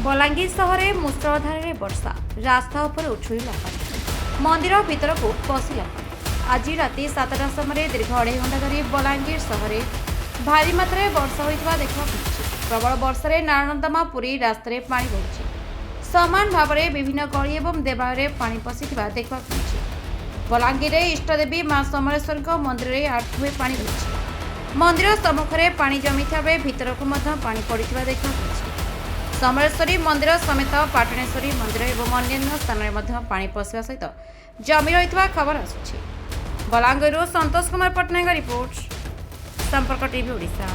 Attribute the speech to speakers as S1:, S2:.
S1: बलांगीर सहर में मुसलधारे वर्षा रास्ता उपर उछुला मंदिर भीतर को पशिला। आज राति 7टा समय दीर्घ 2.5 घंटा धरी बलांगीर सहर भारी मात्रा वर्षा होता देखा प्रबल वर्षा नारायणदामा पुरी रास्तार पानी बढ़ुଛି। समान भाव में विभिन्न गली और देवालय पानी पशिथिबा देखा बलांगीर इष्टदेवी मां समलेश्वरी मंदिर में आठुए पानी बढ़ुଛି। मंदिर सम्मुखें पानी जमी बेले भीतर को पानी पड़ता देखा समलेश्वरी मंदिर समेत पाटणेश्वरी मंदिर और अन्य स्थान में पानी पशिवा सहित जमी रही खबर आसुछि। बलांगीर संतोष कुमार पट्टनायक रिपोर्ट संपर्क टीवी ओडिशा।